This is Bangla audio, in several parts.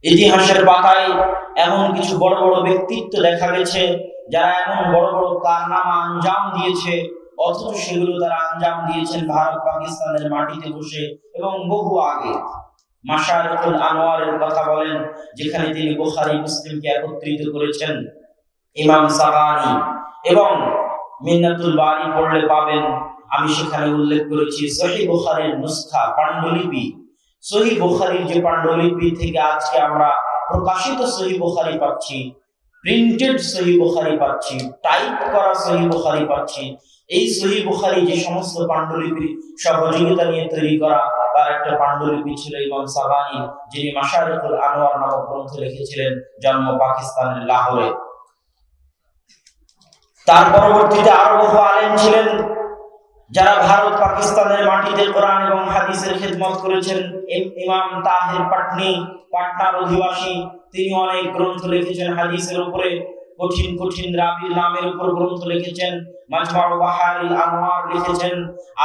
ইতিহাসের পাতায় এমন কিছু বড় বড় ব্যক্তিত্ব দেখা গেছে যারা এমন বড় বড় কারনামা আঞ্জাম দিয়েছে, অথচ সেগুলো তারা আঞ্জাম দিয়েছেন ভারত পাকিস্তানের মাটিতে বসে এবং বহু আগে। মাশারিকুল আনোয়ারের কথা বলেন, যেখানে তিনি বুখারী মুসলিমকে একত্রিত করেছেন। ইমাম সাগানি এবং মিন্নাতুল বারি পড়লে পাবেন, আমি সেখানে উল্লেখ করেছি সহিহ বুখারীর নুসখা পান্ডুলিপি। সহিহ বুখারীর যে পান্ডুলিপি থেকে আজকে আমরা প্রকাশিত সহিহ বুখারী পাচ্ছি, প্রিন্টেড সহিহ বুখারী পাচ্ছি, টাইপ করা সহিহ বুখারী পাচ্ছি। এই সহিহ বুখারী যে সমস্ত পান্ডুলিপির সহযোগিতা নিয়ে তৈরি করা, তার একটা পান্ডুলিপি ছিল ইমাম সাগানি, যিনি মাশারিকুল আনোয়ার নামক গ্রন্থ লিখেছিলেন, জন্ম পাকিস্তানের লাহোরে। তার পরবর্তীতে আরো বহু আলেম ছিলেন যারা ভারত পাকিস্তানের মাটিতে কোরআন এবং হাদিসের খেদমত করেছেন। ইমাম তাহির পাটনি, পাটনার অধিবাসী, তিনি অনেক গ্রন্থ লিখেছেন হাদিসের উপরে। কঠিন কঠিন রাবির নামের উপর গ্রন্থ লিখেছেন। মাজমাউ বাহারিল আনওয়ার লিখেছেন।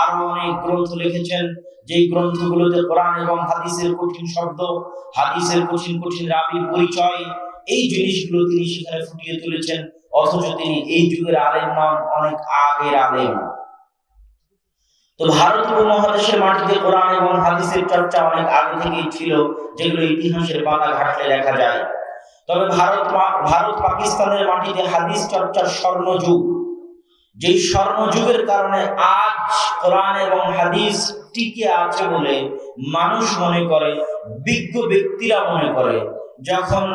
আরো অনেক গ্রন্থ লিখেছেন, যেই গ্রন্থগুলোতে কোরআন এবং হাদিসের কঠিন শব্দ, হাদিসের কঠিন কঠিন রাবির পরিচয়, এই জিনিসগুলো তিনি সেখানে ফুটিয়ে তুলেছেন। অথচ তিনি এই যুগের আলেম নন, অনেক আগের আলেম। তো ভারত উপমহাদেশের মাটিতে কোরআন এবং হাদিসের চর্চা অনেক আগে থেকেই ছিল, যেগুলো ইতিহাসের পাতা ঘাটলে দেখা যায়। তবে ভারত পাকিস্তানের মাটিতে হাদিস চর্চার স্বর্ণযুগ, যেই স্বর্ণযুগের কারণে আজ কোরআন এবং হাদিস টিকে আছে বলে মানুষ মনে করে, বিজ্ঞ ব্যক্তিরা মনে করে। যখন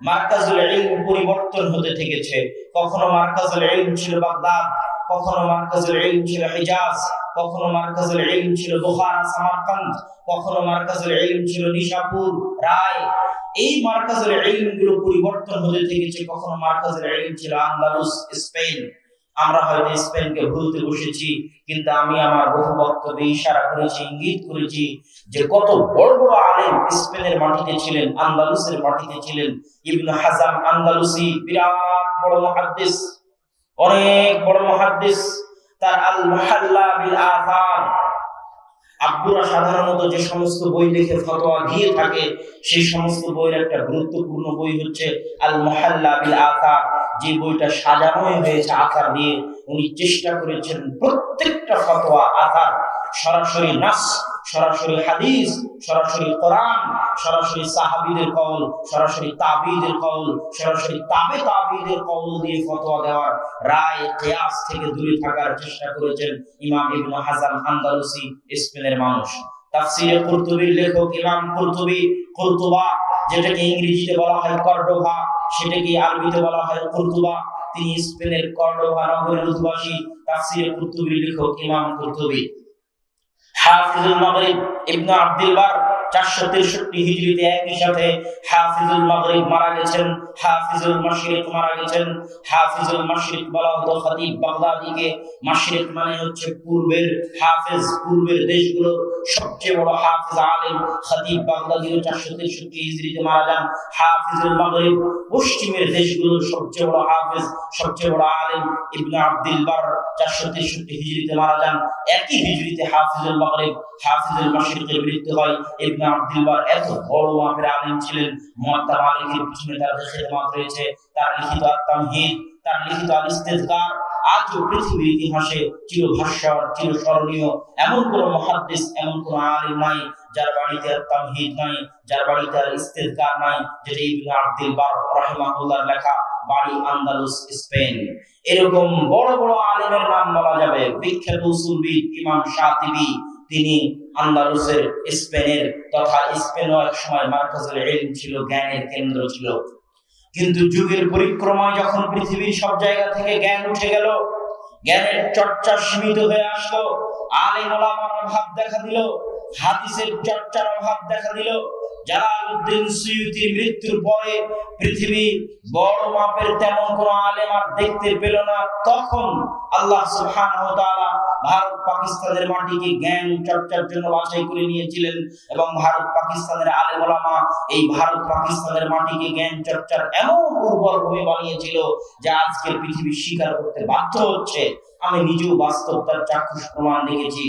মারকাজুল ইলম পরিবর্তন হতে থেকেছে, কখনো মারকাজুল ইলম ছিল বাগদাদ, কখনো মারকাজুল ইলম ছিল হিজাজ, কখনো মারকাজুল ইলম ছিল বুখারা সামারকান্দ, কখনো মারকাজুল ইলম ছিল নিশাপুর রায়। এই মারকাজুল ইলম গুলো পরিবর্তন হতে থেকেছে। কখনো মারকাজুল ইলম ছিল আন্দালুস, স্পেন। আমরা হয়তো স্পেনকে ভুলতে বসেছি, কিন্তু আমি আমার বহু বক্তব্যে ইশারা করেছি, ইঙ্গিত করেছি যে কত বড় বড় আলেম স্পেনের মাটিতে ছিলেন, আন্দালুসের মাটিতে ছিলেন। ইবনে হাজাম আন্দালুসি বিরাট বড় মুহাদ্দিস, অনেক বড় মুহাদ্দিস। তার আল মুহাল্লা বিল আসার, আব্বুরা সাধারণত যে সমস্ত বই দেখে ফতোয়া দিয়ে থাকে, সেই সমস্ত বইয়ের একটা গুরুত্বপূর্ণ বই হচ্ছে আল মুহাল্লা বিল আসার, যে বইটা সাজানোই হয়েছে আসার দিয়ে। উনি চেষ্টা করেছেন প্রত্যেকটা ফতোয়া আসার, সরাসরি নাস, সরাসরি হাদিস, সরাসরি কোরআন, সরাসরি সাহাবীদের কওল, সরাসরি তাবিঈদের কওল, সরাসরি তাবে তাবিঈদের কওল দিয়ে ফতোয়া দেওয়ার, রায় কিয়াস থেকে দূরে থাকার চেষ্টা করেছেন ইমাম ইবনে হাজাম আন্দালুসি, স্পেনের মানুষ। তাফসীরে কুরতুবীর লেখক ইমাম কুরতুবী, কুরতুবা যেটাকে ইংরেজিতে বলা হয় কর্ডোভা, সেটাকে আরবিতে বলা হয় কুরতুবা, তিনি স্পেনের কর্ডোভা নগরের অধিবাসী। তাফসীরে কুরতুবীর লেখক ইমাম কুরতুবী। হাফিজুল মাগরিব ইবনে আব্দুল বার 463 হিজরিতে একই সাথে হাফিজুল মাগরিব মারা গেছেন, হাফিজুল মাশরিক মারা গেছেন। হাফিজুল মাশরিক বলা হতো খতিব বাগদাদিকে। মাশরিক মানে হচ্ছে পূর্বের, হাফেজ পূর্বের দেশগুলোর সবচেয়ে বড় হাফেজ আলেম। খতিব বাগদাদিও 463 হিজরিতে মারা যান। হাফিজুল মাগরিব পশ্চিমের দেশগুলোর সবচেয়ে বড় হাফেজ, সবচেয়ে বড় আলেম ইবনে আব্দুল বার 463 হিজরিতে মারা যান। একই হিজরিতে হাফিজুল মাগরিব, হাফিজুল মাশরিকের মৃত্যু হয়। ইবনে আব্দুল বার এত বড় মাপের আলেম ছিলেন, মুয়াত্তা মালিকের পিছনে তার খেদমত রয়েছে। তার লিখিত আত-তামহিদ, তার লিখিত আল-ইস্তিযকার আজও পৃথিবীর ইতিহাসে চিরভাস্বর, চিরস্মরণীয়। এমন কোন মুহাদ্দিস, এমন কোন আলেম নাই যার বাড়িতে আত-তামহিদ নাই, যার বাড়িতে আল-ইস্তিযকার নাই, যেটা ইবনে আব্দুল বার রাহিমাহুল্লাহর লেখা। বাড়ি আন্দালুস, স্পেন। এরকম বড় বড় আলেমের নাম বলা যাবে। বিখ্যাত উসুলবিদ ইমাম শাতিবি, তিনি আন্দালুসের, স্পেনের, তথা স্পেনও এক সময় মারকাজুল ইলম ছিল, জ্ঞানের কেন্দ্র ছিল। কিন্তু যুগের পরিক্রমায় যখন পৃথিবীর সব জায়গা থেকে জ্ঞান উঠে গেল, জ্ঞানের চর্চা সীমিত হয়ে আসলো, আলেম ওলামার অভাব দেখা দিল, হাদিসের চর্চার অভাব দেখা দিল। জালালউদ্দিন সুয়ুতির মৃত্যুর পরে পৃথিবী বড় মাপের তেমন কোন আলেম আর দেখতে পেল না। তখন আল্লাহ সুবহানাহু ওয়া তাআলা ভারত পাকিস্তানের মাটিকে জ্ঞান চর্চার জন্য বাছাই করে নিয়েছিলেন, এবং ভারত পাকিস্তানের আলেম ওলামা এই ভারত পাকিস্তানের মাটিকে জ্ঞান চর্চার এমন উর্বর ভূমি বানিয়েছিল যে আজকের পৃথিবী স্বীকার করতে বাধ্য হচ্ছে। আমি নিজেও বাস্তব তার চাক্ষুষ প্রমাণ দেখেছি।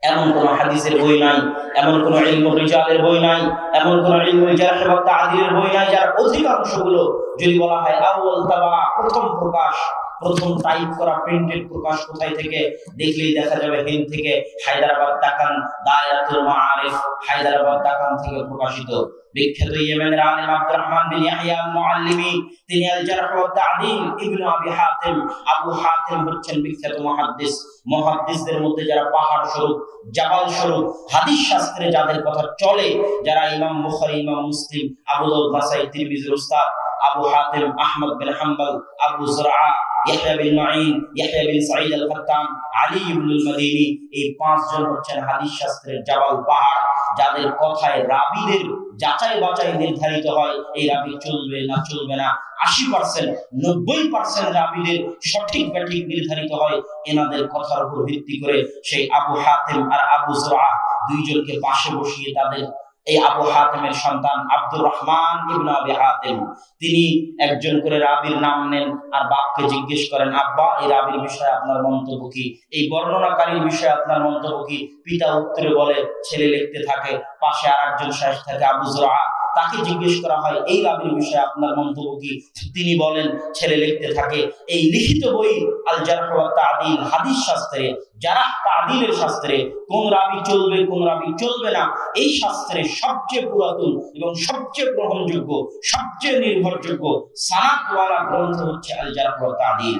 এমন কোন হাদিসের বই নাই, এমন কোন ইলমুর রিজালের বই নাই, এমন কোন ইলমুল জারহ ওয়া তা'দীলের বই নাই যার অধিকাংশগুলো যদি বলা হয় আউয়াল তাবা, প্রথম প্রকাশ, প্রথম টাইপ করা প্রিন্টেড প্রকাশ কোথায় থেকে দেখলেই দেখা যাবে হিন্দ থেকে, হায়দ্রাবাদ দাকান দায়রাতুল মাআরিফ হায়দ্রাবাদ দাকান থেকে প্রকাশিত। বিখ্যাত ইয়েমেনের আলেম আব্দুর রহমান বিন ইয়াহইয়া আল মুআল্লিমি, তিনি আল জারহ ওয়া তা'দীল ইবনে আবি হাতিম, আবু হাতিম হচ্ছেন বিখ্যাত মুহাদ্দিস। মুহাদ্দিসদের মধ্যে যারা পাহাড় স্বরূপ, জাবাল স্বরূপ, হাদিস শাস্ত্রে যাদের কথা চলে, যারা ইমাম বুখারী, ইমাম মুসলিম, আবু দাউদ, নাসাই, তিরমিজির উস্তাদ, আবু হাতিম, আহমদ বিন হাম্বল, আবু যুরআ, ইয়াহইয়া বিন মাঈন, ইয়াহইয়া বিন সাঈদ আল-খাত্তাম, আলী ইবনুল মাদিনী, এই পাঁচজন হচ্ছেন হাদিস শাস্ত্রের জাবাল পাহাড়, যাদের কথায় রাবীদের যাচাই বাছাই নির্ধারিত হয়, এই রাবী চলবে না চলবে না। 80%, 90% রাবীদের সঠিক ব্যাঠিক নির্ধারিত হয় এনাদের কথার উপর ভিত্তি করে। সেই আবু হাতিম আর আবু যুরআ দুইজনকে পাশে বসিয়ে তাদের এই আবু হাতিমের সন্তান আব্দুর রহমান ইবনে আবি হাতিম, তিনি একজন করে রাবীর নাম নেন আর বাপকে জিজ্ঞেস করেন, আব্বা এই রাবীর বিষয়ে আপনার মন্তব্য কি, এই বর্ণনাকারীর বিষয়ে আপনার মন্তব্য কি? পিতা উত্তরে বলে, ছেলে লিখতে থাকে, পাশে আরেকজন শাইখ থাকে আবু যুরআ, তাকে জিজ্ঞেস করা হয় এই রাবীর বিষয়ে আপনার মন্তব্য কি, তিনি বলেন, ছেলে লিখতে থাকে। এই লিখিত বই আল জারহ ওয়া তা'দীল, হাদিস শাস্ত্রে, জারহ তা'দীলের শাস্ত্রে কোন রাবী চলবে কোন রাবী চলবে না, এই শাস্ত্রে সবচেয়ে পুরাতন এবং সবচেয়ে গ্রহণযোগ্য, সবচেয়ে নির্ভরযোগ্য সানাদওয়ালা গ্রন্থ হচ্ছে আল জারহ ওয়া তা'দীল।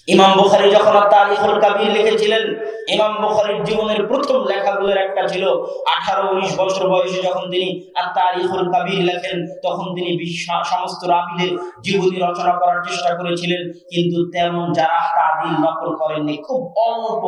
ইমাম বুখারী যখন তারিখুল কাবীর লিখেছিলেন, ইমাম বুখারীর জীবনের প্রথম লেখাগুলোর একটা ছিল 18-19 বছর বয়সে যখন তিনি তারিখুল কাবীর লেখেন, তখন তিনি সমস্ত রাবীদের জীবনী রচনা করার চেষ্টা করেছিলেন, কিন্তু তেমন জারহ তা'দীল নকল করেননি। খুব অল্প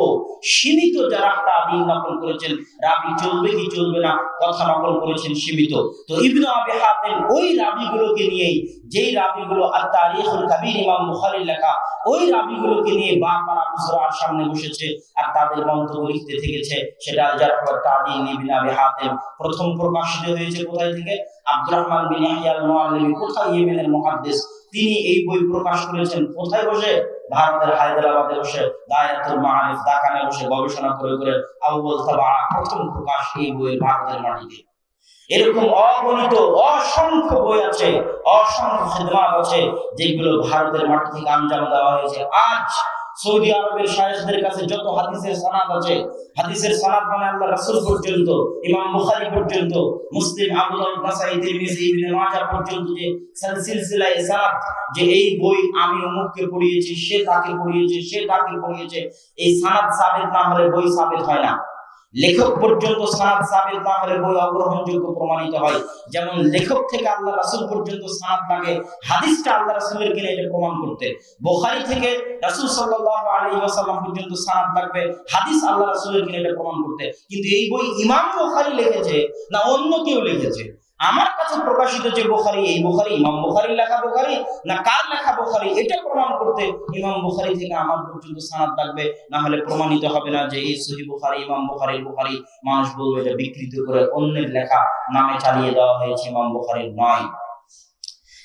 সীমিত জারহ তা'দীল নকল করেছেন, রাবী চলবে কি চলবে না কথা নকল করেছেন সীমিত। তো ইবনে আবি হাতিম ওই রাবীগুলোকে নিয়েই, যেই রাবীগুলো তারিখুল কাবীর ইমাম বুখারীর লেখা, ওই রাবীগুলোকে নিয়ে বারবার আবু যুরআর সামনে বসেছে আর তাদের মন্তব্য লিখতে থেকেছে। সেটা আল জারহ ওয়া তা'দীল ইবনে আবি হাতিম প্রথম প্রকাশিত হয়েছে কোথায় থেকে? আব্দুর রহমান বিন ইয়াহইয়া আল মুআল্লিমি, কোথায় ইয়েমেনের মুহাদ্দিস, তিনি এই বই প্রকাশ করেছেন কোথায় বসে? ভারতের হায়দ্রাবাদে বসে, দায়রাতুল মাআরিফ দাকানে বসে গবেষণা করে করে আউয়াল তাবা, প্রথম প্রকাশ এই বইয়ের ভারতের মাটিতে। এরকম অগণিত অসংখ্য বই আছে, অসংখ্য খিদমাত আছে, যেগুলো ভারতের মাটি থেকে আঞ্জাম দেওয়া হয়েছে। আজ সৌদি আরবের শায়েখদের কাছে যত হাদিসের সনদ আছে, হাদিসের সনদ মানে আল্লাহ রাসূল পর্যন্ত, ইমাম বুখারী পর্যন্ত, মুসলিম, আবু দাউদ, নাসাই, তিরমিজি, ইবনে মাজাহ পর্যন্ত যে সিলসিলায়ে সনদ, যে এই বই আমি অমুককে পড়িয়েছি, সে তাকে পড়িয়েছে, সে তাকে পড়িয়েছে, এই সনদ সাবিত না হলে বই সাবিত হয় না। লেখক পর্যন্ত সনদ সাবিত না হলে বই অগ্রহণযোগ্য প্রমাণিত হয়। যেমন লেখক থেকে আল্লাহ রাসূল পর্যন্ত সনদ লাগে, হাদিসটা আল্লাহ রাসূলের কিনা এটা প্রমাণ করতে। বুখারী থেকে রাসূল সাল্লাল্লাহু আলাইহি ওয়াসাল্লাম পর্যন্ত সনদ লাগবে, হাদিস আল্লাহ রাসূলের কিনা এটা প্রমাণ করতে। কিন্তু এই বই ইমাম বুখারী লিখেছে না অন্য কেউ লিখেছে? আমার কাছে প্রকাশিত যে বুখারী, এই বুখারী ইমাম বুখারীর লেখা বুখারী না কার লেখা বুখারী, এটা প্রমাণ করতে ইমাম বুখারী থেকে আমার পর্যন্ত সনদ লাগবে, না হলে প্রমাণিত হবে না যে এই সহিহ বুখারী, ইমাম বুখারীর বুখারী। মানুষ বলবে এটা বিকৃত করে অন্যের লেখা নামে চালিয়ে দেওয়া হয়েছে, ইমাম বুখারীর নয়।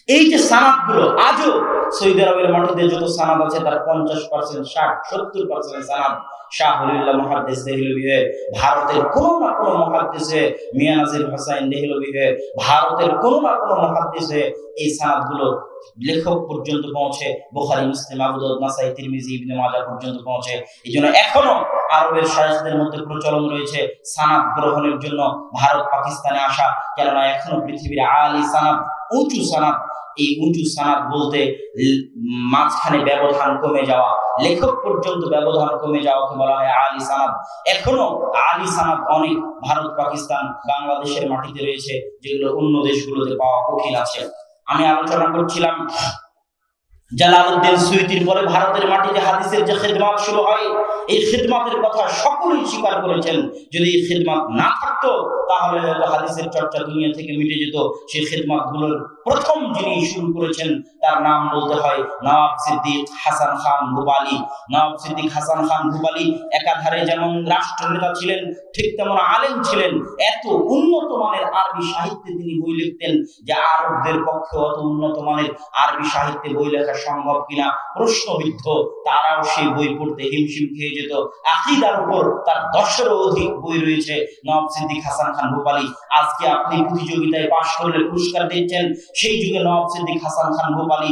এই যে সনদগুলো আজও সৌদি আরবের মাটিতে যত সনদ আছে তার 50%, 60-70% সনদ শাহ ওলিউল্লাহ মুহাদ্দিস দেহলভী হয়ে, ভারতের কোন না কোন মুহাদ্দিস হয়ে, মিয়াঁ নাজির হোসাইন দেহলভী হয়ে, ভারতের কোন না কোন মুহাদ্দিস হয়ে এই সনদগুলো লেখক পর্যন্ত পৌঁছে, বুখারী, মুসলিম, আবু দাউদ, নাসাই, তিরমিজি, ইবনে মাজাহ পর্যন্ত পৌঁছে। এইজন্য এখনো আরবের শায়েখদের মধ্যে প্রচলন রয়েছে সনদ গ্রহণের জন্য ভারত পাকিস্তানে আসা, কেননা এখনো পৃথিবীর আলী সনদ, উঁচু সনদ, এই উঁচু সনদ বলতে মাঝখানে ব্যবধান কমে যাওয়া, লেখক পর্যন্ত ব্যবধান কমে যাওয়াকে বলা হয় আলী সনদ। এখনো আলী সনদ অনেক ভারত, পাকিস্তান, বাংলাদেশের মাটিতে রয়েছে, যেগুলো অন্য দেশগুলোতে পাওয়া কঠিন আছে। আমি আলোচনা করছিলাম জালালউদ্দিন সুয়ুতির পরে ভারতের মাটিতে হাদিসের যে খিদমত শুরু হয়, এই খিদমতের কথা সকলেই স্বীকার করেছেন। যদি এই খিদমত না থাকতো তাহলে হয়তো হাদিসের চর্চা দুনিয়া থেকে মিটে যেত। সেই খিদমতগুলোর প্রথম যিনি শুরু করেছেন তার নাম বলতে হয় নওয়াব সিদ্দিক হাসান খান ভূপালী। নওয়াব সিদ্দিক হাসান খান ভূপালী একাধারে যেমন রাষ্ট্রনেতা ছিলেন, ঠিক তেমন আলেম ছিলেন। এত উন্নত মানের আরবি সাহিত্যে তিনি বই লিখতেন যে আরবদের পক্ষে অত উন্নত মানের আরবি সাহিত্যে বই লেখা সম্ভব কিনা প্রশ্নবিদ্ধ, তারাও সেই বই পড়তে হিমশিম খেয়ে যেত। আকীদার উপর তার 10-এরও অধিক বই রয়েছে নওয়াব সিদ্দিক হাসান খান ভোপালী। আজকে আপনি প্রতিযোগিতায় পাশ করলে পুরস্কার দিচ্ছেন, সেই যুগে নওয়াব সিদ্দিক হাসান খান ভোপালী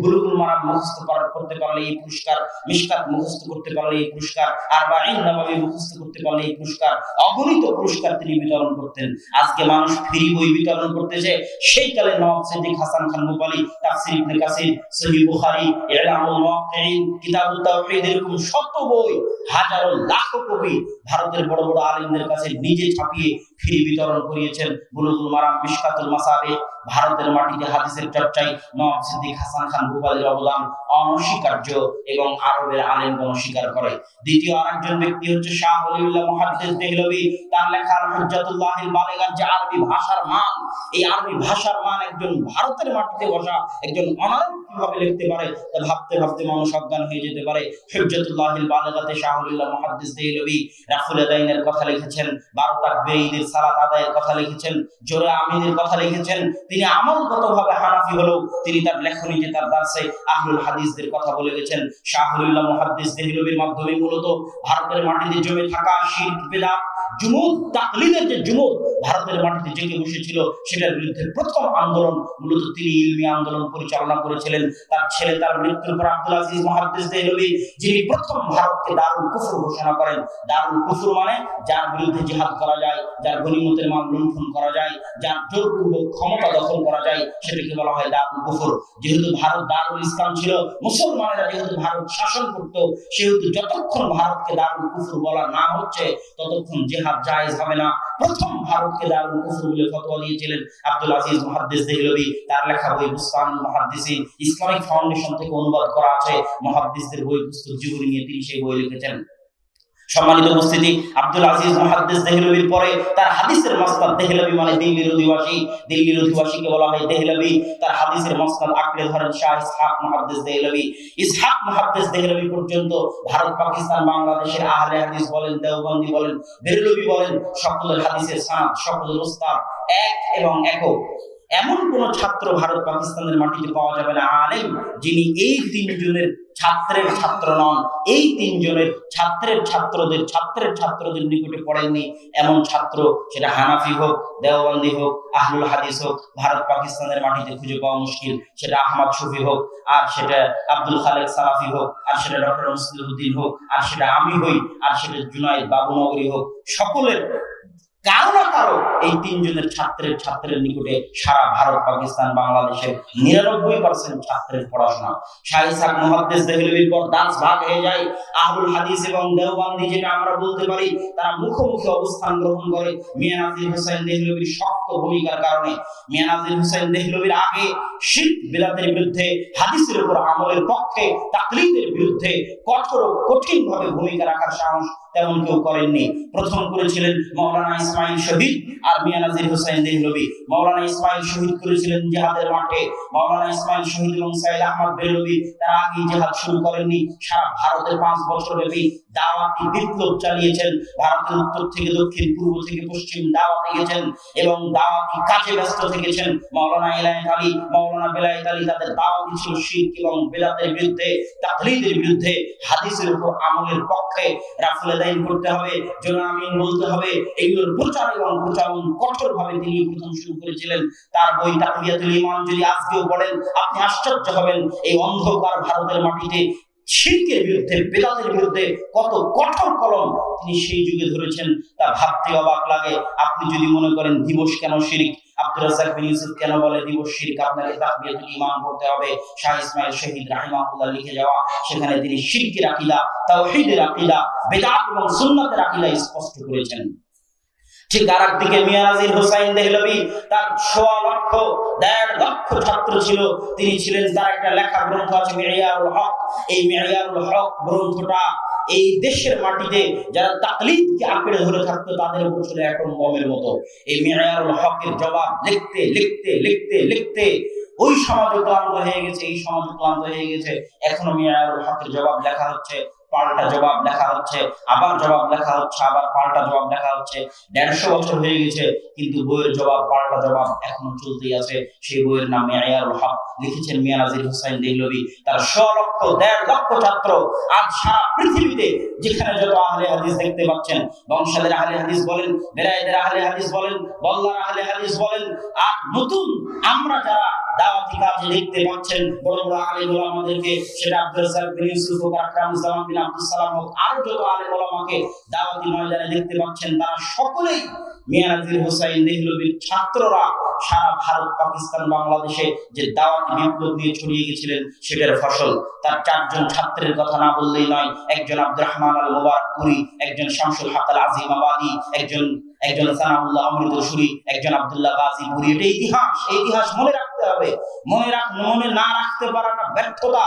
বুলুগুল মারাম মুখস্থ করতে পারলে এই পুরস্কার, মিশকাত মুখস্থ করতে পারলে এই পুরস্কার, আরবাঈন নববী মুখস্থ করতে পারলে এই পুরস্কার, অগণিত পুরস্কার তিনি বিতরণ করতেন। আজকে মানুষ ফ্রি বই বিতরণ করতেছে, সেই কালে নওয়াব সিদ্দিক হাসান খান ভোপালী তাফসীর ইবনে কাসির, সহিহ বুখারী, ইলামুল মুওয়াক্কিঈন, কিতাবুত তাওহীদ, এরকম শত বই, হাজারো লাখো কপি ভারতের বড় বড় আলেমদের কাছে নিজে ছাপিয়ে ফ্রি বিতরণ করিয়েছেন। বুলুগুল মারাম, মিশকাতুল মাসাবিহ, ভারতের মাটিতে হাদিসের চর্চায় নওয়াব সিদ্দিক হাসান খান ভোপালীর অবদান অনস্বীকার্য এবং আরবের আলেমগণ স্বীকার করে। দ্বিতীয় আরেকজন ব্যক্তি হচ্ছে শাহ ওলিউল্লাহ মুহাদ্দিস দেহলভী। তার লেখা হুজ্জাতুল্লাহিল বালিগার যে আরবি ভাষার মান, এই আরবি ভাষার মান একজন ভারতের মাটিতে বসা একজন অনারব কিভাবে লিখতে পারে তা ভাবতে ভাবতে মানুষ অজ্ঞান হয়ে যেতে পারে। হুজ্জাতুল্লাহিল বালিগাতে শাহ ওলিউল্লাহ মুহাদ্দিস দেহলভী রাফুল আদাইনের কথা লিখেছেন, 12 তাকবীর ঈদের সালাত আদায়ের কথা লিখেছেন, জোরে আমিনের কথা লিখেছেন। তিনি আমলগতভাবে হানাফি হলেও তিনি তার লেখনীতে, তার দার্সে আহলুল হাদিসদের কথা বলে গেছেন। শাহ ওলিউল্লাহ মুহাদ্দিস দেহলভীর মাধ্যমে মূলত ভারতের মাটিতে জমে থাকা শিরক, বিদআত, জুমুদ, তাকলিদের যে জুমুদ ভারতের মাটিতে জেগে বসেছিল, সেটার বিরুদ্ধে প্রথম আন্দোলন মূলত তিনি ইলমি আন্দোলন পরিচালনা করেছিলেন। তার ছেলে তার মৃত্যুর পর আব্দুল আজিজ মুহাদ্দিস দেহলভী, যিনি প্রথম ভারতকে দারুল কুফর ঘোষণা করেন। দারুল কুফর মানে যার বিরুদ্ধে জিহাদ করা যায়, যার গনিমতের মাল লুণ্ঠন করা যায়, যার জোরপূর্বক ক্ষমতা দখল করা যায়, সেটাকে বলা হয় দারুল কুফর। যেহেতু ভারত দারুল ইসলাম ছিল, মুসলমানেরা যেহেতু ভারত শাসন করত, সেহেতু যতক্ষণ ভারতকে দারুল কুফর বলা না হচ্ছে ততক্ষণ জিহাদ জায়েজ হবে না। প্রথম ভারতকে দারুল কুফর বলে ফতোয়া দিয়েছিলেন আব্দুল আজিজ মুহাদ্দিস দেহলভী। তার লেখা বই বুস্তানুল মুহাদ্দিসিন ইসলামিক ফাউন্ডেশন থেকে অনুবাদ করা আছে। মুহাদ্দিসদের বই পুস্তক জীবনী নিয়ে তিনি সেই বই লিখেছেন। সম্মানিত উপস্থিতি, আব্দুল আজিজ মুহাদ্দিস দেহলভীর পরে তার হাদিসের মাসনাদ, দেহলভী মানে দিল্লির অধিবাসী, দিল্লির অধিবাসীকে বলা হয় দেহলভী। তার হাদিসের মাসনাদ আঁকড়ে ধরেন শাহ ইসহাক মুহাদ্দিস দেহলভী। ইসহাক মুহাদ্দিস দেহলভী পর্যন্ত ভারত, পাকিস্তান, বাংলাদেশের আহলে হাদিস বলেন, দেওবন্দি বলেন, বেরলভী বলেন, সকলের হাদিসের সানাদ, সকলের উস্তাদ এক এবং একক। এমন কোন ছাত্র ভারত পাকিস্তানের মাটিতে পাওয়া যাবে না আলেম যিনি এই তিনজনের ছাত্রের ছাত্র নন, এই তিনজনের ছাত্রের ছাত্রদের নিকটে পড়েননি এমন ছাত্র, সেটা হানাফি হোক, দেওবন্দি হোক, আহলুল হাদিস হোক, ভারত পাকিস্তানের মাটিতে খুঁজে পাওয়া মুশকিল। সেটা আহমদ শফি হোক, আর সেটা আব্দুল খালেক সালাফি হোক, আর সেটা ডক্টর মুসলিউদ্দিন হোক, আর সেটা আমি হই, আর সেটা জুনাইদ বাবুনগরী হোক, সকলের কারো না কারো এই তিনজনের ছাত্রের নিকটে সারা ভারত, পাকিস্তান, বাংলাদেশের 99% ছাত্রের পড়াশোনা। শাহ ইসহাক মুহাদ্দিস দেহলভীর পর দাস ভাগ হয়ে যায়। আহলুল হাদিস এবং দেওবন্দি, যেটা আমরা বলতে পারি, তারা মুখোমুখি অবস্থান গ্রহণ করে মিয়া নাজির হোসেন দেহলভীর শক্ত ভূমিকার কারণে। মিয়া নাজির হোসেন দেহলভীর আগে শিরক বিদআতের বিরুদ্ধে, হাদিসের উপর আমলের পক্ষে, তাকলিদের বিরুদ্ধে কঠিনভাবে ভূমিকা রাখার সাহস তেমন কেউ করেননি। প্রথম করেছিলেন মাওলানা ইসমাইল শহীদ আর মিয়া নাজির হোসেন দেহলভী। মাওলানা ইসমাইল শহীদ করেছিলেন জিহাদের মাঠে। মাওলানা ইসমাইল শহীদ এবং সাইদ আহমদ বেরলভী তারা আগে জিহাদ শুরু করেননি। সারা ভারতে 5 বছর ব্যাপী দাওয়াতি বিপ্লব চালিয়েছেন। ভারতের উত্তর থেকে দক্ষিণ, পূর্ব থেকে পশ্চিম দাওয়াতে গেছেন এবং দাওয়াতি কাজে ব্যস্ত থেকেছেন। মাওলানা ইলায়েত আলী, মাওলানা বেলায়েত আলী, তাদের দাওয়াতি ছিল শিরক এবং বিদআতের বিরুদ্ধে, তাকলিদের বিরুদ্ধে, হাদিসের উপর আমলের পক্ষে। রাফুল আদাইন করতে হবে, জোরে আমিন বলতে হবে, এগুলোর প্রচার এবং প্রচারণ কঠোরভাবে তিনি প্রথম শুরু করেছিলেন। তার বই তাকবিয়াতুল ঈমান যদি আজকেও পড়েন আপনি আশ্চর্য হবেন, এই অন্ধকার ভারতের মাটিতে শিরকের বিরুদ্ধে, বেদাতের বিরুদ্ধে কত কঠোর কলম তিনি সেই যুগে ধরেছেন, তা ভাবতে অবাক লাগে। আপনি যদি মনে করেন দিবস কেন শিরক, আব্দুর রাজ্জাক বিন ইউসুফ কেন বলে দিবস শিরক, আপনাকে তাকবিয়াতুল ঈমান পড়তে হবে। শাহ ইসমাইল শহীদ রাহিমাহুল্লাহ লিখে যাওয়া, সেখানে তিনি শিরকের আকীদা, তাওহীদের আকীদা, বেদাত এবং সুন্নাতের আকীদা স্পষ্ট করেছেন। ঠিক আর একদিকে মিয়া নাজির হোসেন দেহলভী, তার 1.5 লক্ষ ছাত্র ছিল। তিনি ছিলেন, তার একটা লেখা গ্রন্থ আছে মিয়ারুল হক। এই মিয়ারুল হক গ্রন্থটা এই দেশের মাটিতে যারা তাকলিদকে আঁকড়ে ধরে থাকতো তাদের উপর ছিল অ্যাটম বোমের মতো। এই মিয়ারুল হকের জবাব লিখতে লিখতে লিখতে লিখতে ওই সমাজ ক্লান্ত হয়ে গেছে, এই সমাজ ক্লান্ত হয়ে গেছে। এখনো মিয়ারুল হকের জবাব লেখা হচ্ছে। পাল্টা জবাব লেখা হচ্ছে, আবার জবাব লেখা হচ্ছে, আবার পাল্টা জবাব লেখা হচ্ছে। 150 বছর হয়ে গেছে, কিন্তু বইয়ের জবাব পাল্টা জবাব এখনো চলতেই আছে। সেই বইয়ের নাম মেয়ারুল হক, লিখেছেন মিয়া নাজির হোসাইন দেহলভী। তার 1.5 লক্ষ ছাত্র আজ সারা পৃথিবীতে যেখানে যত আহলে হাদিস দেখতে পাচ্ছেন, বংশালের আহলে হাদিস বলেন, বেলায়েতের আহলে হাদিস বলেন, বল্লার আহলে হাদিস বলেন, আর নতুন আমরা যারা দাওয়াতি কাজে দেখতে পাচ্ছেন বড় বড় আলেম ওলামাদেরকে, সেটা আব্দুল রাজ্জাক বিন ইউসুফ ও আকরামুজ্জামান বিন আব্দুল সালাম হোক, আরো যত আলেম ওলামাকে দাওয়াতি ময়দানে দেখতে পাচ্ছেন, তারা সকলেই মিয়া নাজির হোসাইন দেহলভীর ছাত্ররা। সারা ভারত, পাকিস্তান, বাংলাদেশে যে দাওয়াতি বিপ্লব নিয়ে ছড়িয়ে গেছিলেন, সেটার ফসল। তার 4 জন ছাত্রের কথা না বললেই নয়। একজন আব্দুর রহমান আল মুবারকপুরি, একজন শামসুল হক আল আজিমাবাদী, একজন সানাউল্লাহ অমৃতসুরি, একজন আব্দুল্লাহ গাজীপুরি। এটা ইতিহাস, এই ইতিহাস মনে রাখতে হবে। মনে না রাখতে পারাটা ব্যর্থতা।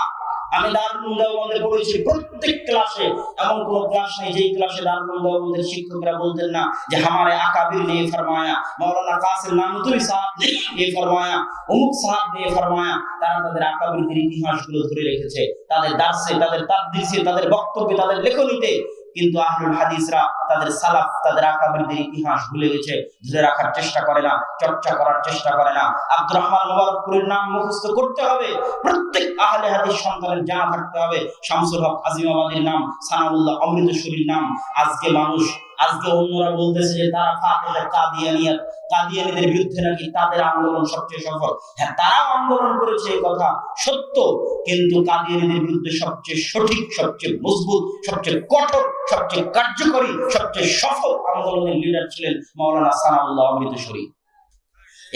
আমি দারুল উলুম দেওবন্দে পড়েছি, প্রত্যেক ক্লাসে এমন কোন ক্লাস নেই যে ক্লাসে দারুল উলুম দেওবন্দের শিক্ষকরা বলতেন না যে हमारे আকাবির ने फरमाया, मौलाना कासिम नानूतवी साहब ने ये फरमाया, অমুক সাহাব ने फरमाया। তারা তাদের আকাবিরদের ইতিহাসগুলো ধরে রেখেছে, তাদের দার্সে, তাদের তাদরিসে, তাদের বক্তব্যে, তাদের লেখনীতে। কিন্তু আহলুল হাদিসরা তাদের সালাফ, তাদের আকাবিরদের ইতিহাস ভুলে গেছে, ধরে রাখার চেষ্টা করে না, চর্চা করার চেষ্টা করে না। আব্দুর রহমান মুবারকপুরীর নাম মুখস্থ করতে হবে, প্রত্যেক আহলে হাদিস সন্তানের জানা থাকতে হবে। শামসুল হক আজিমাবাদীর নাম, সানাউল্লাহ অমৃতসুরির নাম। আজকে অন্যরা বলতেছে যে তারা ফাতিহা কাদিয়ানিয়াত, কাদিয়ানীদের বিরুদ্ধে নাকি তাদের আন্দোলন সবচেয়ে সফল। হ্যাঁ, তারা আন্দোলন করেছে, এই কথা সত্য, কিন্তু কাদিয়ানীদের বিরুদ্ধে সবচেয়ে সঠিক, সবচেয়ে মজবুত, সবচেয়ে কঠোর, সবচেয়ে কার্যকরী, সবচেয়ে সফল আন্দোলনের লিডার ছিলেন মাওলানা সানাউল্লাহ অমৃতসুরি।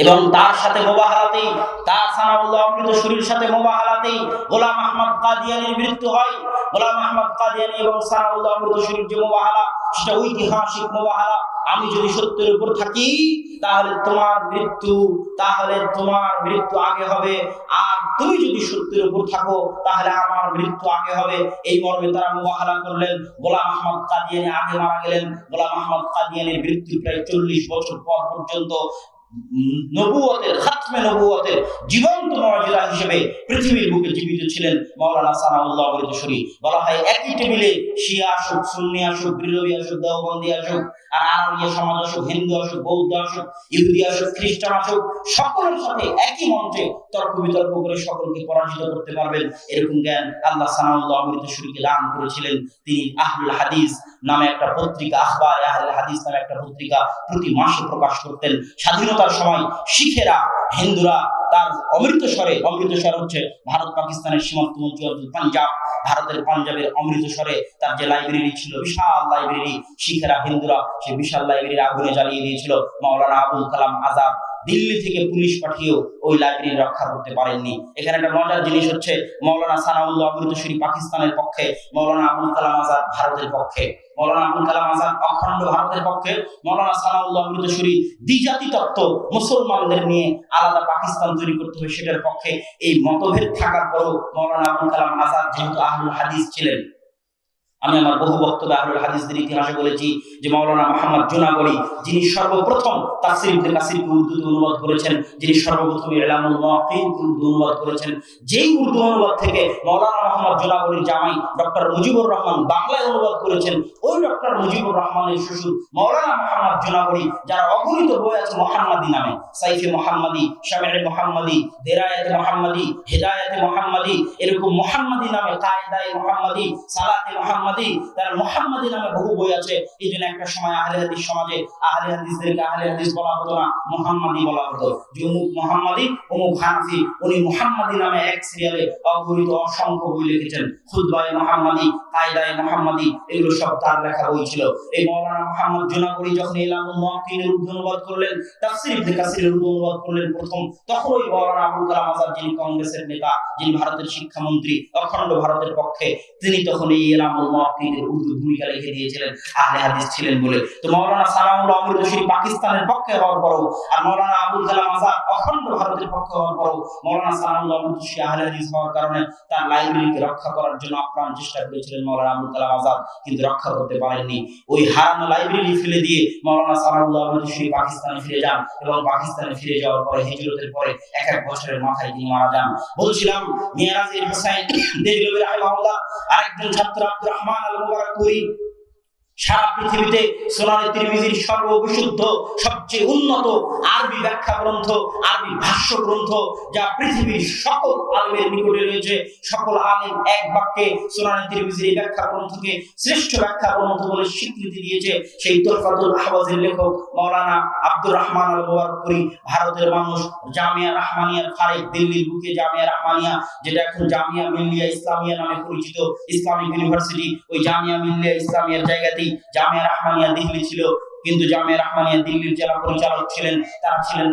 এবং তার সাথে মোবাহালাতেই, তার সানাউল্লাহ অমৃতসুরির সাথে মোবাহালাতেই গোলাম আহমদ কাদিয়ানীর মৃত্যু হয়। গোলাম আহমদ কাদিয়ানী এবং সানাউল্লাহ অমৃতসুরির যে মোবাহালা, সেটা ঐতিহাসিক মোবাহালা। আমি যদি সত্যের উপর থাকি তাহলে তোমার মৃত্যু আগে হবে, আর তুমি যদি সত্যের উপর থাকো তাহলে আমার মৃত্যু আগে হবে। এই মর্মে তারা মোবাহালা করলেন। গোলাম আহমদ কাদিয়ানী আগে মারা গেলেন। গোলাম আহমদ কাদিয়ানীর মৃত্যু প্রায় 40 বছর পর পর্যন্ত নবুয়তের, খাতমে নবুয়তের জীবন্ত মুআজিজা হিসেবে পৃথিবীর বুকে জীবিত ছিলেন মাওলানা সানাউল্লাহ অমৃতসুরি। বলা হয় একই টেবিলে শিয়া আসুক, সুন্নি আসুক, বিরোধী আসুক, দেওবন্দি আসুক, আর আরবিয়া সমাজ আসুক, হিন্দু আসুক, বৌদ্ধ আসুক, ইহুদি আসুক, খ্রিস্টান আসুক, সকলের সাথে একই মঞ্চে তর্ক বিতর্ক করে সকলকে পরাজিত করতে পারবেন, এরকম জ্ঞান আল্লাহ সানাউল্লাহ অমৃতসুরিকে দান করেছিলেন। তিনি আহলুল হাদিস নামে একটা পত্রিকা, আখবারে আহলুল হাদিস নামে একটা পত্রিকা প্রতি মাসে প্রকাশ করতেন। স্বাধীনতার সময় শিখেরা, হিন্দুরা তার অমৃতসর হচ্ছে ভারত পাকিস্তানের সীমান্তবর্তী অঞ্চল পাঞ্জাব, ভারতের পাঞ্জাবের অমৃতসরে তার যে লাইব্রেরি ছিল, বিশাল লাইব্রেরি, শিখেরা, হিন্দুরা সেই বিশাল লাইব্রেরি আগুনে জ্বালিয়ে দিয়েছিল। মাওলানা আবুল কালাম আজাদ দিল্লি থেকে পুলিশ পাঠিয়েও ওই লাইব্রেরি রক্ষা করতে পারেননি। এখানে একটা মজার জিনিস হচ্ছে, মাওলানা সানাউল্লাহ অমৃতসুরি পাকিস্তানের পক্ষে, মাওলানা আবুল কালাম আজাদ ভারতের পক্ষে। মাওলানা আবুল কালাম আজাদ অখণ্ড ভারতের পক্ষে, মাওলানা সানাউল্লাহ অমৃতসুরি দ্বিজাতি তত্ত্ব, মুসলমানদের নিয়ে আলাদা পাকিস্তান তৈরি করতে হবে, সেটার পক্ষে। এই মতভেদ থাকার পরও মাওলানা আবুল কালাম আজাদ যেহেতু আহলুল হাদিস ছিলেন, আমি আমার বহু বক্তব্যে আহলুল হাদিসদের ইতিহাসে বলেছি যে মাওলানা মুহাম্মদ জুনাগড়ি, যিনি সর্বপ্রথম তাফসীর ইবনে কাসিরকে উর্দুতে অনুবাদ করেছেন, যিনি সর্বপ্রথম ইলামুল মুওয়াক্কিনকে উর্দু অনুবাদ করেছেন, যেই উর্দু অনুবাদ থেকে মাওলানা মুহাম্মদ জুনাগড়ির জামাই ডক্টর মুজিবুর রহমান বাংলায় অনুবাদ করেছেন, ওই ডক্টর মুজিবুর রহমানের শ্বশুর মাওলানা মুহাম্মদ জুনাগড়ি, যার অগণিত বই আছে মুহাম্মাদি নামে, সাইফে মুহাম্মাদি, শামি'ে মুহাম্মাদি, দেরায়াতে মুহাম্মাদি, হিদায়াতে মুহাম্মাদি, এরকম মুহাম্মাদি নামে, কায়দায়ে মুহাম্মাদি, সালাতে মুহাম্মাদি, তার মুহাম্মাদি নামে বহু বই আছে। এই জন্য একটা সময় আহলে হাদিস সমাজে আহলে হাদিসদেরকে আহলে হাদিস বলা হতো না, মুহাম্মাদি বলা হতো। যে অমুক মুহাম্মাদি, অমুক হানাফি, উনি মুহাম্মাদি নামে এক সিরিয়ালে অগণিত অসংখ্য বই লিখেছেন। খুতবায়ে মুহাম্মাদি, কায়দায়ে মুহাম্মাদি, এগুলো সব তার লেখা বই ছিল। এই মাওলানা মুহাম্মদ জুনাগড়ি যখন ইলামুল মুওয়াক্কিনের উর্দু অনুবাদ করলেন, তাফসীর ইবনে কাসিরের উর্দু অনুবাদ করলেন প্রথম, তখন ওই মাওলানা আবুল কালাম আজাদ, যিনি কংগ্রেসের নেতা, যিনি ভারতের শিক্ষামন্ত্রী, অখণ্ড ভারতের পক্ষে, তিনি তখন এই ইলামুল মুওয়াক্কিনের উর্দু ভূমিকা লিখে দিয়েছিলেন, আহলে হাদিস ছিলেন বলে। তো মাওলানা সানাউল্লাহ অমৃতসুরি পাকিস্তানের পক্ষে হওয়ার পরও, আর মাওলানা আবুল কালাম আজাদ অখণ্ড ভারতের পক্ষ হওয়ার পরও মাওলানা সানাউল্লাহ মুর্শিদ আহলে হাদিস হওয়ার কারণে তার লাইব্রেরিকে রক্ষা করার জন্য আপ্রাণ চেষ্টা করেছিলেন মাওলানা আবুল কালাম আজাদ, কিন্তু রক্ষা করতে পারেননি। ওই হারানো লাইব্রেরি ফেলে দিয়ে মাওলানা সানাউল্লাহ মুর্শিদ পাকিস্তানে ফিরে যান এবং পাকিস্তানে ফিরে যাওয়ার পরে হিজরতের পরে এক বছরের মাথায় তিনি মারা যান। বলছিলাম মিরাজের হোসেন দেহলভী রাহিমাহুল্লাহ আরেকজন ছাত্র আব্দুর রহমান আল মুবারকপুরী সারা পৃথিবীতে সুনানে তিরমিজির সর্ববিশুদ্ধ সবচেয়ে উন্নত আরবি ব্যাখ্যা গ্রন্থ, আরবি ভাষ্য গ্রন্থ, যা পৃথিবীর সকল আলেমের নিকটে রয়েছে। সকল আলেম এক বাক্যে সুনানে তিরমিজির ব্যাখ্যা গ্রন্থকে শ্রেষ্ঠ ব্যাখ্যা গ্রন্থ বলে স্বীকৃতি দিয়েছে। সেই তুহফাতুল আহওয়াজের লেখক মাওলানা আব্দুর রহমান আল মুবারকপুরী ভারতের মানুষ জামিয়া রাহমানিয়ার ফারিক, দিল্লির বুকে জামিয়া রাহমানিয়া, যেটা এখন জামিয়া মিল্লিয়া ইসলামিয়া নামে পরিচিত, ইসলামিক ইউনিভার্সিটি, ওই জামিয়া মিল্লিয়া ইসলামিয়ার জায়গাতেই জামিয়া রাহমানিয়া দিল্লি ছিল। কিন্তু জামিয়া রাহমানিয়া দিল্লির যারা পরিচালক ছিলেন তারা ছিলেন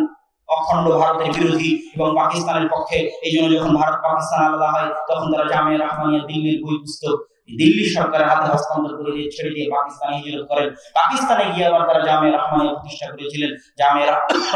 অখণ্ড ভারতের বিরোধী এবং পাকিস্তানের পক্ষে। এই জন্য যখন ভারত পাকিস্তান আলাদা হয় তখন তারা জামিয়া রাহমানিয়া দিল্লির বই পুস্তক দিল্লি সরকারের হাতে হস্তান্তর করে দিয়ে ছেড়ে দিয়ে পাকিস্তানে হিজরত করেন। পাকিস্তানে গিয়ে আবার তারা জামিয়া রাহমানিয়া প্রতিষ্ঠা করেছিলেন। জামিয়া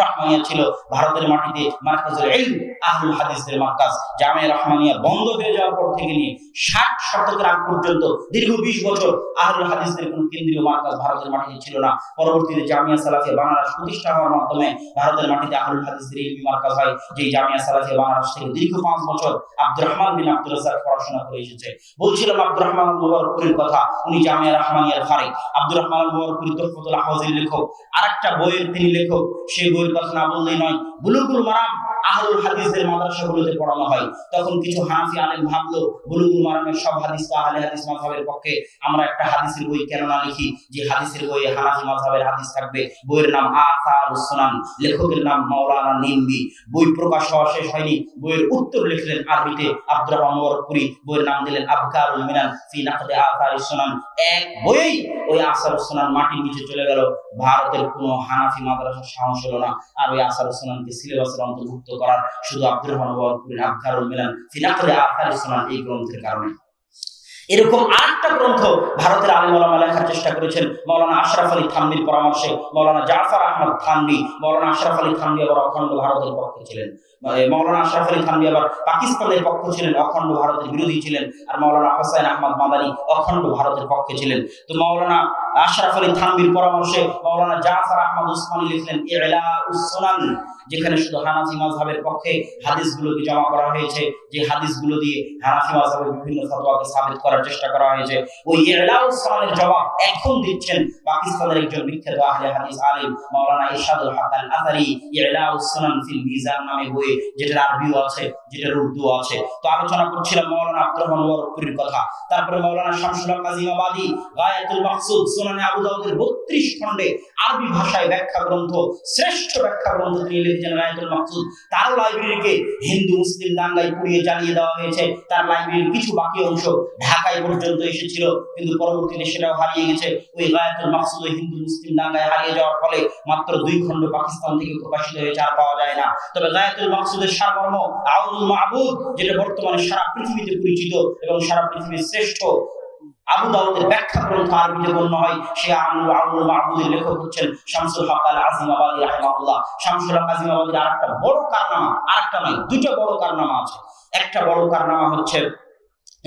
রাহমানিয়া ছিল ভারতের মাটিতে মারকাজুল ইলম আহলুল হাদিসের মারকাজ। জামিয়া রাহমানিয়া বন্ধ হয়ে যাওয়ার পর থেকে নিয়ে 60 শতকের আগ পর্যন্ত দীর্ঘ 20 বছর আহলুল হাদিসের কোনো কেন্দ্রীয় মারকাজ ভারতের মাটিতে ছিল না। পরবর্তীতে জামিয়া সালাফিয়া বানারস প্রতিষ্ঠা হওয়ার মাধ্যমে ভারতের মাটিতে আহলুল হাদিসের ইলমি মারকাজ হয়। যে জামিয়া সালাফিয়া বানারস থেকে দীর্ঘ 5 বছর আব্দুর রহমান বিন আব্দুর রাজ্জাক পড়াশোনা করে এসেছে। বলছিলাম আব্দুর রহমান আল মুবারকপুরীর কথা, উনি জামিয়া রাহমানিয়ার ফারিক। আব্দুর রহমান আল মুবারকপুরী তুহফাতুল আহওয়াজের লেখক, আরেকটা বইয়ের তিনি লেখক। সেই বইয়ের কথা না বললেই নয়। বুলুগুল মারাম আহলুল হাদিসদের মাদ্রাসাগুলোতে পড়ানো হয়। তখন কিছু হানাফি আলেম ভাবলো বুলুগুল মারামের সব হাদিস তো আহলে হাদিস মাযহাবের পক্ষে, আমরা একটা হাদিসের বই কেন না লিখি যে হাদিসের বইয়ে হানাফি মাযহাবের হাদিস থাকবে। বইয়ের নাম আসারুস সুনান, লেখকের নাম মাওলানা নিম্বি। বই প্রকাশ হওয়া শেষ হয়নি, বইয়ের উত্তর লিখলেন আরবিতে আব্দুর রহমান মুবারকপুরী। বইয়ের নাম দিলেন আবকারুল মিনান ফি নাকদে আসারুস সুনান। এক বইয়েই ওই আসারুস সুনান মাটির নিচে চলে গেল। ভারতের কোনো হানাফি মাদ্রাসার সাহস হলো না আর ওই আসারুস সুনানকে সিলেবাসের অন্তর্ভুক্ত করার, শুধু আব্দুর রহমান মুবারকপুরীর আবকারুল মিনান ফি নাকদে আসারুস সুনান এই গ্রন্থের কারণে। এরকম আরেকটা গ্রন্থ ভারতের আলেম ওলামা লেখার চেষ্টা করেছেন। মাওলানা আশরাফ আলী থানভীর পরামর্শে মাওলানা জাফর আহমদ থানভী, মাওলানা আশরাফ আলী থানভী আবার অখণ্ড ভারতের পক্ষে ছিলেন। মাওলানা আশরাফ আলী থানভী আবার পাকিস্তানের পক্ষ ছিলেন, অখণ্ড ভারতের বিরোধী ছিলেন। আর মাওলানা হোসেন আহমদ মাদানী অখণ্ড ভারতের পক্ষে ছিলেন। তো মাওলানা আশরাফ আলী থানভীর পরামর্শে মাওলানা জাফর আহমদ উসমানী লিখলেন ইলাউস সুনান, যেখানে শুধু হানাফি মাযহাবের পক্ষে হাদিসগুলোকে জমা করা হয়েছে, যে হাদিসগুলো দিয়ে হানাফি মাযহাবের বিভিন্ন ফতোয়াকে সাবিত করার চেষ্টা করা হয়েছে। ওই ইলাউস সুনানের জবাব এখন দিচ্ছেন পাকিস্তানের একজন বিখ্যাত আহলে হাদিস আলেম মাওলানা ইরশাদুল হক আল আসারি। ইলাউস সুনান ফিল মিজান নামে বই, যেটার আরবিও আছে, যেটার উর্দুও আছে। তো আলোচনা করছিলাম মাওলানা আব্দুর রহমান মুবারকপুরীর কথা। তারপরে মাওলানা শামসুল হক কাযিমাবাদী গায়াতুল মাকসুদ সুনানে আবু দাউদের 32 খণ্ডে আরবি ভাষায় ব্যাখ্যা গ্রন্থ, শ্রেষ্ঠ ব্যাখ্যা গ্রন্থ তিনি লিখেছেন গায়াতুল মাকসুদ। তার লাইব্রেরিকে হিন্দু মুসলিম দাঙ্গায় পুড়িয়ে জ্বালিয়ে দেওয়া হয়েছে। তার লাইব্রেরির কিছু বাকি অংশ ঢাকায় পর্যন্ত এসেছিল, কিন্তু পরবর্তীতে সেটাও হারিয়ে গেছে। ওই গায়াতুল মাকসুদ হিন্দু মুসলিম দাঙ্গায় হারিয়ে যাওয়ার ফলে মাত্র 2 খণ্ড পাকিস্তান থেকে প্রকাশিত হয়েছে, আর পাওয়া যায় না। তবে গায়াতুল মাকসুদের সারমর্ম আউনুল মাহবুদ, যেটা বর্তমানে সারা পৃথিবীতে পরিচিত এবং সারা পৃথিবীর শ্রেষ্ঠ আবু দাউদের ব্যাখ্যা গ্রন্থ আরবিতে গণ্য হয়, সে আউনুল মাহবুদের লেখক হচ্ছেন শামসুল হক আল আজিমাবাদী রাহিমাহুল্লাহ। শামসুল হক আজিমাবাদীর আরেকটা বড় কারনামা, আরেকটা নয়, দুটো বড় কারনামা আছে। একটা বড় কারনামা হচ্ছে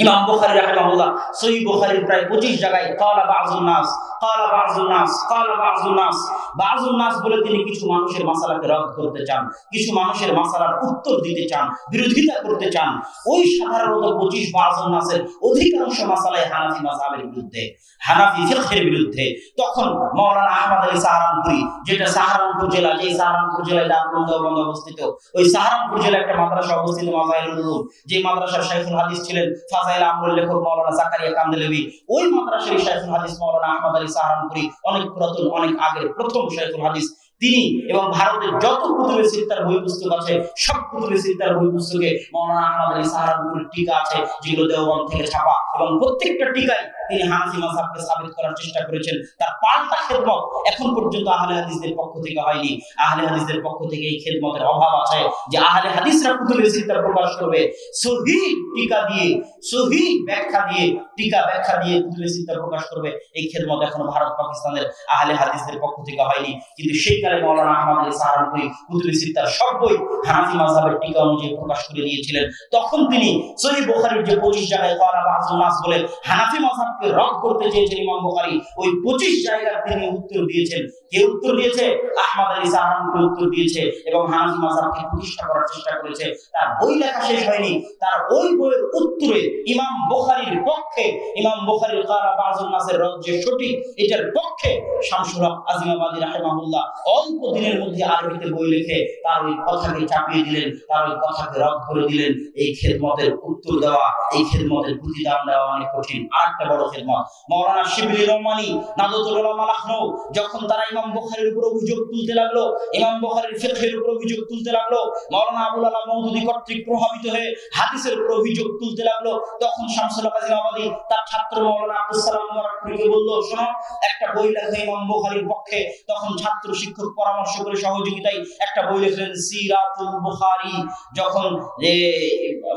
ইমাম বুখারী রাহিমাহুল্লাহ সহিহ বুখারীর প্রায় 25 জায়গায় ক্বালা বাযুন নাস, ক্বালা বাযুন নাস, ক্বালা বাযুন নাস, বাযুন নাস বলে তিনি কিছু মানুষের মাসালাকে রদ করতে চান, কিছু মানুষের মাসালার উত্তর দিতে চান, বিরোধিতা করতে চান। ওই সাধারণত 25 বাযুন নাসের অধিকাংশ মাসালায় হানাফি মাযহাবের বিরুদ্ধে, হানাফি ফিকহের বিরুদ্ধে। তখন মাওলানা আহমদ আলী সাহারানপুরী, যেটা সাহারানপুর জেলা, যে সাহারানপুর জেলায় দারুল দেওবন্দ অবস্থিত, ওই সাহারানপুর জেলায় একটা মাদ্রাসা অবস্থিত মাযহারুল উলুম, যে মাদ্রাসার শাইখুল হাদিস ছিলেন ফাজাইল আমরের লেখক মাওলানা জাকারিয়া কান্দেলভি। ওই মাদ্রাসার শাইখুল হাদিস মাওলানা আহমদ আলী সাহারানপুরী অনেক পুরাতন, অনেক আগের প্রথম শাইখুল হাদিস তিনি। এবং ভারতের যত কুতুবে সিত্তার বই পুস্তক আছে, সব কুতুবে সিত্তার বই পুস্তকে মাওলানা আহমদ আলী সাহারানপুরীর টিকা আছে, যেগুলো দেওবন্দ থেকে ছাপা, এবং প্রত্যেকটা টিকায় তিনি হানাফি মাযহাবকে সাবিত করার চেষ্টা করেছেন। তার পাল্টা খেদমত এখন পর্যন্ত আহলে হাদিসদের পক্ষ থেকে হয়নি। আহলে হাদিসদের পক্ষ থেকে এই খেদমতের অভাব আছে, যে আহলে হাদিসরা কুতুবে সিত্তার প্রকাশ করবে সহিহ টিকা দিয়ে, সহিহ ব্যাখ্যা দিয়ে, টিকা ব্যাখ্যা দিয়ে কুতুবে সিত্তার প্রকাশ করবে। এই খেদমত এখনো ভারত পাকিস্তানের আহলে হাদিসদের পক্ষ থেকে হয়নি। কিন্তু সেই কালে মাওলানা আহমদ আলী সাহারানপুরী কুতুবে সিত্তার সব বই হানাফি মাযহাবের টিকা অনুযায়ী প্রকাশ করে দিয়েছিলেন। তখন তিনি সহিহ বুখারীর যে 25 জায়গায় ক্বালা বাযুন নাস বলে হানাফি মাযহাবকে রদ করতে চেয়েছেন ইমাম বুখারী, ওই 25 জায়গায় তিনি উত্তর দিয়েছেন। কে উত্তর দিয়েছে? আহমদ আলী সাহারানপুরী উত্তর দিয়েছে এবং হানাফি মাযহাবকে প্রতিষ্ঠা করার চেষ্টা করেছে। তার বই লেখা শেষ হয়নি, তার ওই বইয়ের উত্তরে ইমাম বুখারীর পক্ষে, ইমাম বুখারীর ক্বালা বাযুন নাসের রদ যে সঠিক এটার পক্ষে শামসুল হক আজিমাবাদী রাহিমাহুল্লাহ অল্প দিনের মধ্যে আরবিতে বই লিখে তার ওই কথাকে চাপিয়ে দিলেন, তার ওই কথাকে রদ করে দিলেন। এই খেদমতের উত্তর দেওয়া, এই খেদমতের প্রতিদান দেওয়া অনেক কঠিন। আরেকটা বড় খেদমত, মাওলানা শিবলি রহমানী নাদতুল উলামা লখনউ, যখন তারা ইমাম বুখারীর উপর অভিযোগ তুলতে লাগলো, ইমাম বুখারীর ফিকহের উপর অভিযোগ তুলতে লাগলো, মাওলানা আবুল আলা মওদুদী কর্তৃক প্রভাবিত হয়ে হাদিসের উপর অভিযোগ তুলতে লাগলো, তখন শামসুল হক আজিমাবাদী তার ছাত্র মাওলানা আব্দুস সালাম মুবারকপুরীকে বলল, শোনো একটা বই লেখো ইমাম বুখারীর পক্ষে। তখন ছাত্র শিক্ষক পরামর্শ করে সহযোগিতায় একটা বই লিখলেন সিরাতুল বুখারী। যখন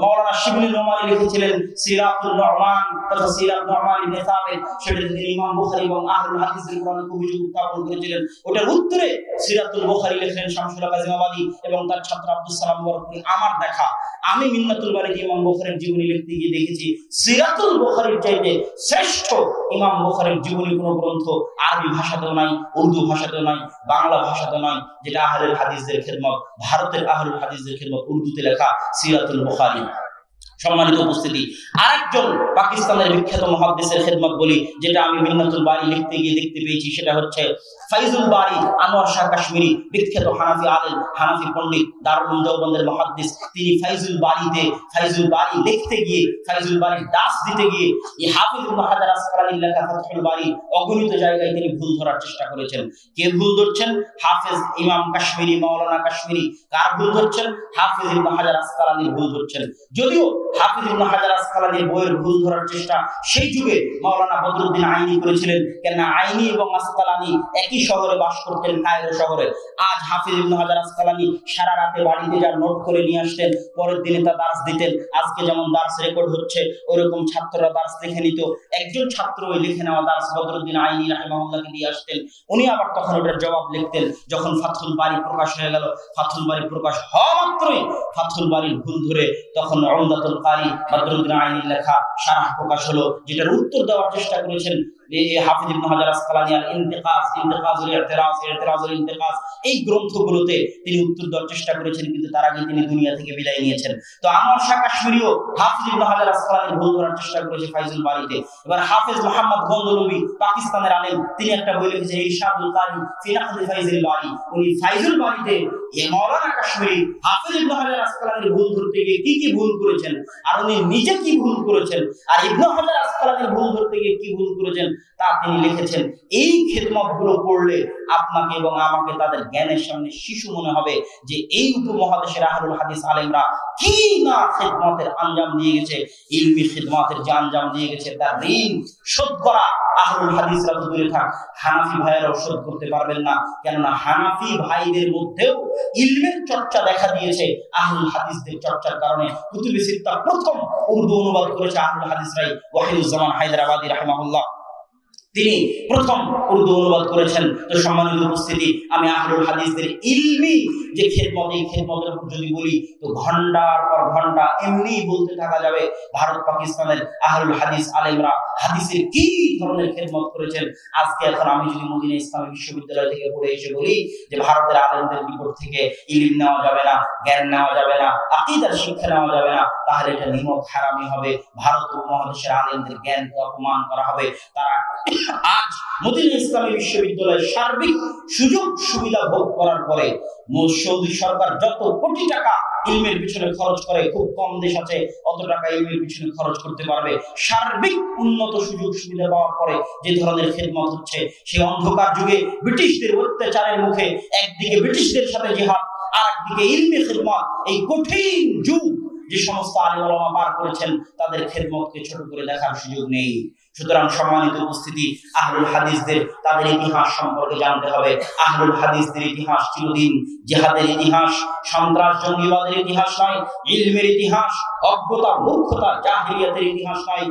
মাওলানা শিবলি রহমানী লিখেছিলেন সিরাতুল নুমান তথা সিরাত নুমান ইবনে সাবিত, সেটা তিনি ইমাম বুখারী এবং আহলুল হাদিসের উপর অনেক অভিযোগ উত্থাপন করেছিলেন। ওটার উত্তরে সিরাতুল বুখারী লিখলেন শামসুল হক আজিমাবাদী এবং তার ছাত্র আব্দুস সালাম মুবারকপুরী। আমার দেখা, আমি মিন্নাতুল বারীতে ইমাম বুখারীর জীবনী লিখতে গিয়ে দেখেছি সিরাতুল বুখারীর চাইতে শ্রেষ্ঠ ইমাম বুখারীর জীবনী কোনো গ্রন্থ আরবি ভাষাতেও নাই, উর্দু ভাষাতেও নাই, বাংলা ভাষাতেও নাই, যেটা আহলুল হাদিসদের খেদমত, ভারতের আহলুল হাদিসদের খেদমত, উর্দুতে লেখা সিরাতুল বুখারী। সম্মানিত উপস্থিতি, আরেকজন পাকিস্তানের বিখ্যাত মুহাদ্দিসের খেদমত বলি, যেটা আমি মিন্নাতুল বারী লিখতে গিয়ে দেখতে পেয়েছি, সেটা হচ্ছে ফাইজুল বারী আনোয়ার শাহ কাশ্মীরি, বিখ্যাত হানাফি আলেম, হানাফি পণ্ডিত, দারুল উলুম দেওবন্দের মুহাদ্দিস। তিনি ফাইজুল বারী লিখতে গিয়ে, ফাইজুল বারীর দাস দিতে গিয়ে এই হাফিজ ইবনে হাজার আসকালানির লেখা ফাতহুল বারী অগণিত জায়গায় তিনি ভুল ধরার চেষ্টা করেছেন। কে ভুল ধরছেন? হাফেজ ইমাম কাশ্মীরি, মাওলানা কাশ্মীরি। কার ভুল ধরছেন? হাফিজ ইবনে হাজার আসকালানির ভুল ধরছেন। যদিও হাফিজ ইবনে হাজার আসকালানির বইয়ের ভুল ধরার চেষ্টা সেই যুগে মাওলানা বদরুদ্দিন আইনি করেছিলেন, কেননা আইনি এবং আসকালানি একই শহরে বাস করতেন, কায়রো শহরে। আজ হাফিজ ইবনে হাজার আসকালানি সারা রাতে বাড়িতে যা নোট করে নিয়ে আসতেন, পরের দিনে তা দার্স দিতেন। আজকে যেমন দার্স রেকর্ড হচ্ছে, ওরকম ছাত্ররা দার্স লিখে নিত। একজন ছাত্র ওই লিখে নেওয়া দার্স বদরুদ্দিন আইনি রাহিমাহুল্লাহকে দিয়ে আসতেন, উনি আবার তখন ওটার জবাব লিখতেন। যখন ফাতহুল বারী প্রকাশ হয়ে গেল, ফাতহুল বারী প্রকাশ হওয়া মাত্রই ফাতহুল বারীর ভুল ধরে তখন উমদাতুল কারী বদরুদ্দিন আইনির লেখা শারহ প্রকাশ হলো, যেটার উত্তর দেওয়ার চেষ্টা করেছেন হাফিজ ইবনে হাজার আসকালানি আল ইনতিকাজুল ইতিরাজুল ইনতিকাজ, এই গ্রন্থগুলোতে তিনি উত্তর দেওয়ার চেষ্টা করেছেন, কিন্তু তার আগে তিনি দুনিয়া থেকে বিদায় নিয়েছেন। তো আনোয়ার শাহ কাশ্মীরিও হাফিজ ইবনে হাজার আসকালানির ভুল ধরার চেষ্টা করেছে ফাইজুল বারীতে। এবার হাফিজ মুহাম্মদ গন্দলবি, পাকিস্তানের আলেম, তিনি একটা বই লিখেছেন ইরশাদুল কারী ফি নাকদ ফাইজুল বারী। উনি ফাইজুল বারীতে মাওলানা কাশ্মীরি হাফিজ ইবনে হাজার আসকালানির ভুল ধরতে গিয়ে কি ভুল করেছেন, আর উনি নিজে কি ভুল করেছেন, আর ইবনে হাজার আসকালানির ভুল ধরতে গিয়ে কি ভুল করেছেন তা তিনি লিখেছেন। এই খেদমতগুলো পড়লে আপনাকে এবং আমাকে তাদের জ্ঞানের সামনে শিশু মনে হবে যে এই উপমহাদেশের আহলুল হাদিস আলেমরা কি না খেদমতের আঞ্জাম দিয়ে গেছে, ইলমি খেদমতের যে আঞ্জাম দিয়ে গেছে, তার ঋণ শোধ করা আহলুল হাদিসরা তো দূরে থাক, হানাফি ভাইয়েরাও শোধ করতে পারবেন না। কেননা হানাফি ভাইদের মধ্যেও ইলমের চর্চা দেখা দিয়েছে আহলুল হাদিসদের চর্চার কারণে। কুতুবে সিত্তা প্রথম উর্দু অনুবাদ করেছে আহলুল হাদিসরাই। ওয়াহিদুজ্জামান হায়দারাবাদী রাহিমাহুল্লাহ তিনি প্রথম উর্দু অনুবাদ করেছেন। তো সম্মানিত উপস্থিতি, আমি আহলুল হাদিসদের ইলমি যে খেদমত, এই খেদমতের উপর যদি বলি তো ঘন্টার পর ঘন্টা এমনি বলতে থাকা যাবে। ভারত পাকিস্তানের আহলুল হাদিস আলেমরা হাদিসের কি ধরনের খেদমত করেছেন। আজকে এখন আমি যদি মদিনা ইসলামী বিশ্ববিদ্যালয় থেকে পড়ে এসে বলি যে ভারতের আলেমদের নিকট থেকে ইলম নেওয়া যাবে না, জ্ঞান নেওয়া যাবে না, আকীদার শিক্ষা নেওয়া যাবে না, তাহলে এটা নিমক হারামি হবে। ভারত উপমহাদেশের আলেমদের জ্ঞানকে অপমান করা হবে। তারা আজ মদিনা ইসলামী বিশ্ববিদ্যালয়ের সার্বিক সুযোগ সুবিধা ভোগ করার পরে সৌদি সরকার যত কোটি টাকা ইলমের পিছনে খরচ করে, খুব কম দেশ আছে অত টাকা ইলমের পিছনে খরচ করতে পারবে। সার্বিক উন্নত সুযোগ সুবিধা পাওয়ার পরে যে ধরনের খেদমত হচ্ছে, সেই অন্ধকার যুগে ব্রিটিশদের অত্যাচারের মুখে একদিকে ব্রিটিশদের সাথে জিহাদ, আর একদিকে ইলমি খেদমত, এই কঠিন যুগ যে সমস্ত আলেম ওলামা পার করেছেন, তাদের খেদমতকে ছোট করে দেখার সুযোগ নেই। সুতরাং সম্মানিত উপস্থিতি, আহলুল হাদিসদের তাদের ইতিহাস সম্পর্কে জানতে হবে। আহলুল হাদিসদের ইতিহাস চিরদিন জিহাদের ইতিহাস, সন্ত্রাস জঙ্গিবাদের ইতিহাস নয়, ইলমের ইতিহাস, অজ্ঞতা মূর্খতা জাহিলিয়াতের ইতিহাস নয়।